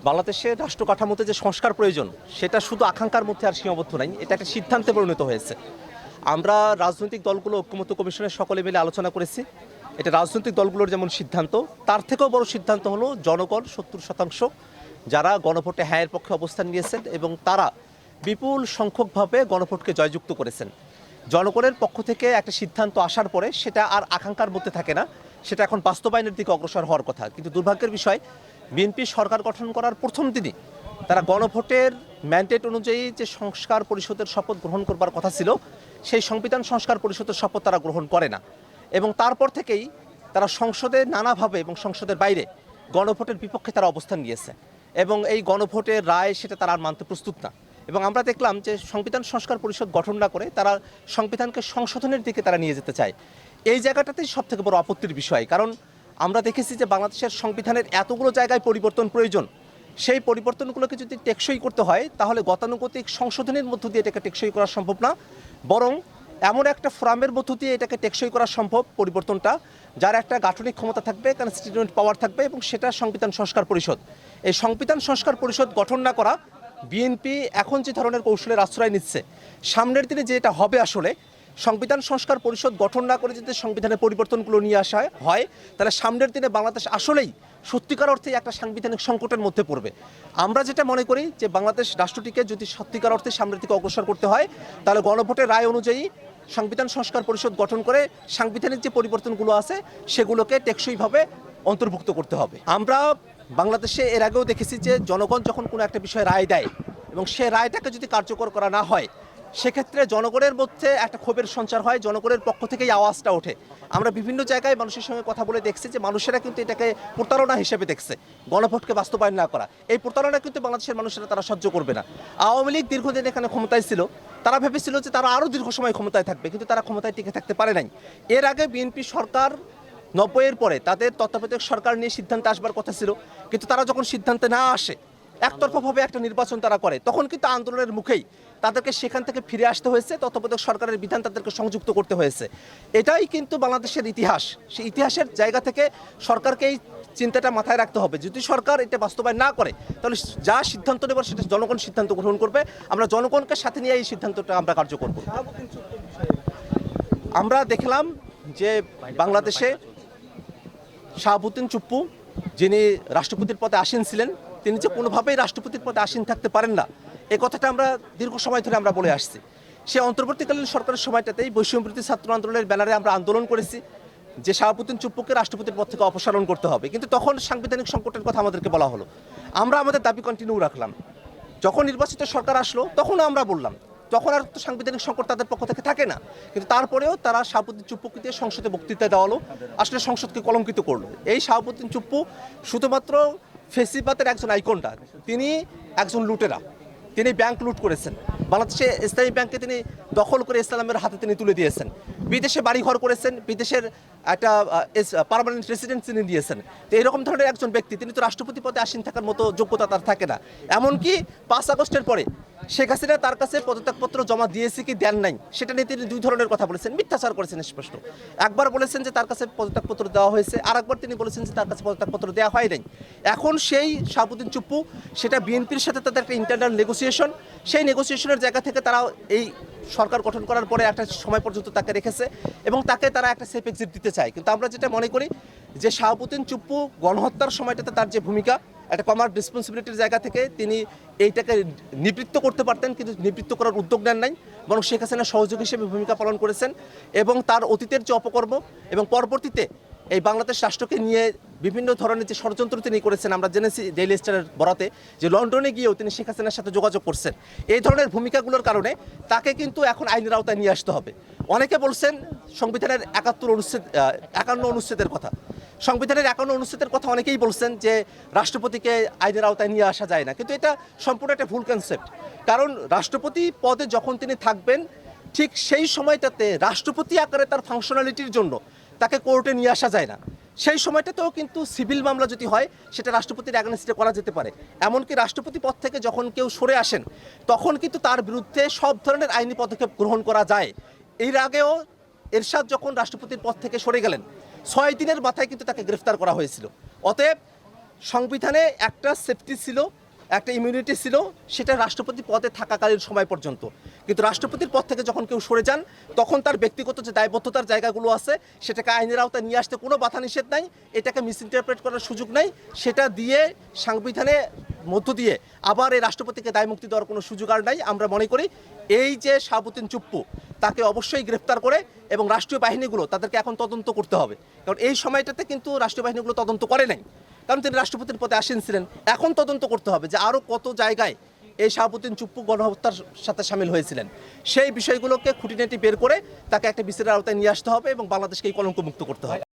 বাংলাদেশের রাষ্ট্র কাঠামোতে যে সংস্কার প্রয়োজন সেটা শুধু আকাঙ্ক্ষার মধ্যে আর সীমাবদ্ধ নাই, এটা একটা সিদ্ধান্তে পরিণত হয়েছে। আমরা রাজনৈতিক দলগুলো ঐক্যমত্য কমিশনের সকলে মিলে আলোচনা করেছি। এটা রাজনৈতিক দলগুলোর যেমন সিদ্ধান্ত, তার থেকেও বড় সিদ্ধান্ত হলো জনগণ 70% যারা গণভোটে হ্যাঁয়ের পক্ষে অবস্থান নিয়েছেন এবং তারা বিপুল সংখ্যকভাবে গণভোটকে জয়যুক্ত করেছেন। জনগণের পক্ষ থেকে একটা সিদ্ধান্ত আসার পরে সেটা আর আকাঙ্ক্ষার মধ্যে থাকে না, সেটা এখন বাস্তবায়নের দিকে অগ্রসর হওয়ার কথা। কিন্তু দুর্ভাগ্যের বিষয়, বিএনপি সরকার গঠন করার প্রথম দিনই তারা গণভোটের ম্যান্ডেট অনুযায়ী যে সংস্কার পরিষদের শপথ গ্রহণ করবার কথা ছিল, সেই সংবিধান সংস্কার পরিষদের শপথ তারা গ্রহণ করে না। এবং তারপর থেকেই তারা সংসদে নানাভাবে এবং সংসদের বাইরে গণভোটের বিপক্ষে তারা অবস্থান নিয়েছে এবং এই গণভোটের রায় সেটা তারা আর মানতে প্রস্তুত না। এবং আমরা দেখলাম যে সংবিধান সংস্কার পরিষদ গঠন না করে তারা সংবিধানকে সংশোধনের দিকে তারা নিয়ে যেতে চায়। এই জায়গাটাতেই সবথেকে বড় আপত্তির বিষয়, কারণ আমরা দেখেছি যে বাংলাদেশের সংবিধানের এতগুলো জায়গায় পরিবর্তন প্রয়োজন। সেই পরিবর্তনগুলোকে যদি টেকসই করতে হয় তাহলে গতানুগতিক সংশোধনের মধ্য দিয়ে এটাকে টেকসই করা সম্ভব না, বরং এমন একটা ফোরামের মধ্য দিয়ে এটাকে টেকসই করা সম্ভব পরিবর্তনটা, যার একটা গাঠনিক ক্ষমতা থাকবে, কনস্টিটিউয়েন্ট পাওয়ার থাকবে, এবং সেটা সংবিধান সংস্কার পরিষদ। এই সংবিধান সংস্কার পরিষদ গঠন না করা বিএনপি এখন যে ধরনের কৌশলের আশ্রয় নিচ্ছে, সামনের দিনে যে এটা হবে আসলে সংবিধান সংস্কার পরিষদ গঠন না করে যদি সংবিধানের পরিবর্তনগুলো নিয়ে আসা হয় তাহলে সামনের দিনে বাংলাদেশ আসলেই সত্যিকার অর্থে একটা সাংবিধানিক সংকটের মধ্যে পড়বে। আমরা যেটা মনে করি যে বাংলাদেশ রাষ্ট্রটিকে যদি সত্যিকার অর্থে সামনের দিকে অগ্রসর করতে হয় তাহলে গণভোটের রায় অনুযায়ী সংবিধান সংস্কার পরিষদ গঠন করে সাংবিধানিক যে পরিবর্তনগুলো আছে সেগুলোকে টেকসইভাবে অন্তর্ভুক্ত করতে হবে। আমরা বাংলাদেশে এর আগেও দেখেছি যে জনগণ যখন কোনো একটা বিষয়ে রায় দেয় এবং সে রায়টাকে যদি কার্যকর করা না হয় সেক্ষেত্রে জনগণের মধ্যে একটা ক্ষোভের সঞ্চার হয়, জনগণের পক্ষ থেকেই আওয়াজটা ওঠে। আমরা বিভিন্ন জায়গায় মানুষের সঙ্গে কথা বলে দেখছি যে মানুষেরা কিন্তু এটাকে প্রতারণা হিসেবে দেখছে, গণভোটকে বাস্তবায়ন না করা। এই প্রতারণা কিন্তু বাংলাদেশের মানুষেরা তারা সহ্য করবে না। আওয়ামী লীগ দীর্ঘদিন এখানে ক্ষমতায় ছিল, তারা ভেবেছিল যে তারা আরও দীর্ঘ সময় ক্ষমতায় থাকবে, কিন্তু তারা ক্ষমতায় টিকে থাকতে পারে নাই। এর আগে বিএনপি সরকার 90-এর পরে তাদের তত্ত্বাবধায়ক সরকার নিয়ে সিদ্ধান্তে আসবার কথা ছিল, কিন্তু তারা যখন সিদ্ধান্তে না আসে একতরফাভাবে একটা নির্বাচন তারা করে, তখন কিন্তু আন্দোলনের মুখেই তাদেরকে সেখান থেকে ফিরে আসতে হয়েছে, তত্ত্বাবধায়ক সরকারের বিধান তাদেরকে সংযুক্ত করতে হয়েছে। এটাই কিন্তু বাংলাদেশের ইতিহাস। সেই ইতিহাসের জায়গা থেকে সরকারকে এই চিন্তাটা মাথায় রাখতে হবে, যদি সরকার এটা বাস্তবায়ন না করে তাহলে যা সিদ্ধান্ত নেবার সেটা জনগণ সিদ্ধান্ত গ্রহণ করবে। আমরা জনগণকে সাথে নিয়ে এই সিদ্ধান্তটা আমরা কার্যকর করব। আমরা দেখলাম যে বাংলাদেশে শাহাবুদ্দিন চুপ্পু, যিনি রাষ্ট্রপতির পদে আসীন ছিলেন, তিনি যে কোনোভাবেই রাষ্ট্রপতির পদে আসীন থাকতে পারেন না, এই কথাটা আমরা দীর্ঘ সময় ধরে আমরা বলে আসছি। সে অন্তর্বর্তীকালীন সরকারের সময়টাতেই বৈষম্যবিরোধী ছাত্র আন্দোলনের ব্যানারে আমরা আন্দোলন করেছি যে শাহাবুদ্দিন চুপ্পুকে রাষ্ট্রপতির পদ থেকে অপসারণ করতে হবে, কিন্তু তখন সাংবিধানিক সংকটের কথা আমাদেরকে বলা হলো। আমরা আমাদের দাবি কন্টিনিউ রাখলাম। যখন নির্বাচিত সরকার আসলো তখনও আমরা বললাম, তখন আর তো সাংবিধানিক সংকট তাদের পক্ষ থেকে থাকে না, কিন্তু তারপরেও তারা শাহাবুদ্দিন চুপ্পুকে দিয়ে সংসদে বক্তৃতা দেওয়ালো, আসলে সংসদকে কলঙ্কিত করলো। এই শাহাবুদ্দিন চুপ্পু শুধুমাত্র ফেসিবাদের একজন আইকনটা, তিনি একজন লুটেরা, তিনি ব্যাংক লুট করেছেন, বাংলাদেশে ইসলামী ব্যাংকে তিনি দখল করে ইসলামের হাতে তিনি তুলে দিয়েছেন, বিদেশে বাড়িঘর করেছেন, বিদেশের একটা পার্মানেন্ট রেসিডেন্স তিনি দিয়েছেন। তো এরকম ধরনের একজন ব্যক্তি, তিনি তো রাষ্ট্রপতি পদে আসীন থাকার মতো যোগ্যতা তার থাকে না। এমনকি 5 আগস্টের পরে শেখ হাসিনা তার কাছে পদত্যাগপত্র জমা দিয়েছে কি দেন নাই সেটা নিয়ে তিনি 2 ধরনের কথা বলেছেন, মিথ্যাচার করেছেন স্পষ্ট। একবার বলেছেন যে তার কাছে পদত্যাগপত্র দেওয়া হয়েছে, আর একবার তিনি বলেছেন যে তার কাছে পদত্যাগপত্র দেওয়া হয় নাই। এখন সেই শাহাবুদ্দিন চুপ্পু, সেটা বিএনপির সাথে তাদের একটা ইন্টারনাল নেগোসিয়েশন, সেই নেগোসিয়েশনের জায়গা থেকে তারা এই সরকার গঠন করার পরে একটা সময় পর্যন্ত তাকে রেখেছে এবং তাকে তারা একটা সেফ এক্সিট দিতে চায়। কিন্তু আমরা যেটা মনে করি যে শাহাবুদ্দিন চুপ্পু গণহত্যার সময়টাতে তার যে ভূমিকা, একটা কমার রেসপন্সিবিলিটির জায়গা থেকে তিনি এইটাকে নিবৃত্ত করতে পারতেন, কিন্তু নিবৃত্ত করার উদ্যোগ নেন নাই, বরং শেখ হাসিনার সহযোগী হিসেবে ভূমিকা পালন করেছেন। এবং তার অতীতের যে অপকর্ম এবং পরবর্তীতে এই বাংলাদেশ রাষ্ট্রকে নিয়ে বিভিন্ন ধরনের যে ষড়যন্ত্র তিনি করেছেন, আমরা জেনেছি ডেইলি স্টারের বরাতে যে লন্ডনে গিয়েও তিনি শেখ হাসিনার সাথে যোগাযোগ করছেন। এই ধরনের ভূমিকাগুলোর কারণে তাকে কিন্তু এখন আইনের আওতায় নিয়ে আসতে হবে। অনেকে বলছেন সংবিধানের 51 অনুচ্ছেদের কথা, সংবিধানের 51 অনুচ্ছেদের কথা অনেকেই বলছেন যে রাষ্ট্রপতিকে আইনের আওতায় নিয়ে আসা যায় না, কিন্তু এটা সম্পূর্ণ একটা ভুল কনসেপ্ট। কারণ রাষ্ট্রপতি পদে যখন তিনি থাকবেন ঠিক সেই সময়টাতে রাষ্ট্রপতি আকারে তার ফাংশনালিটির জন্য তাকে কোর্টে নিয়ে আসা যায় না। সেই সময়টাতেও কিন্তু সিভিল মামলা যদি হয় সেটা রাষ্ট্রপতির অ্যাগেনস্টে করা যেতে পারে। এমনকি রাষ্ট্রপতি পদ থেকে যখন কেউ সরে আসেন তখন কিন্তু তার বিরুদ্ধে সব ধরনের আইনি পদক্ষেপ গ্রহণ করা যায়। এর আগেও এরশাদ যখন রাষ্ট্রপতির পদ থেকে সরে গেলেন 6 দিনের মাথায় কিন্তু তাকে গ্রেফতার করা হয়েছিল। অতএব সংবিধানে একটা সেফটি ছিল, একটা ইমিউনিটি ছিল, সেটা রাষ্ট্রপতি পদে থাকাকালীন সময় পর্যন্ত। কিন্তু রাষ্ট্রপতির পদ থেকে যখন কেউ সরে যান, তখন তার ব্যক্তিগত যে দায়বদ্ধতার জায়গাগুলো আছে সেটাকে আইনের আওতায় নিয়ে আসতে কোনো বাধা নিষেধ নাই, এটাকে মিসইন্টারপ্রেট করার সুযোগ নাই। সেটা দিয়ে সংবিধানে মধ্য দিয়ে আবার এই রাষ্ট্রপতিকে দায়মুক্তি দেওয়ার কোনো সুযোগ আর নাই। আমরা মনে করি এই যে শাহাবুদ্দিন চুপ্পু, তাকে অবশ্যই গ্রেফতার করে এবং রাষ্ট্রীয় বাহিনীগুলো তাদেরকে এখন তদন্ত করতে হবে। কারণ এই সময়টাতে কিন্তু রাষ্ট্রীয় বাহিনীগুলো তদন্ত করে নাই, কারণ তিনি রাষ্ট্রপতির পদে আসীন ছিলেন। এখন তদন্ত করতে হবে যে আরও কত জায়গায় এই শাহাবুদ্দিন চুপ্পু গণহত্যার সাথে সামিল হয়েছিলেন, সেই বিষয়গুলোকে খুঁটিনাটি বের করে তাকে একটা বিচারের আওতায় নিয়ে আসতে হবে এবং বাংলাদেশকে এই কলঙ্কমুক্ত করতে হবে।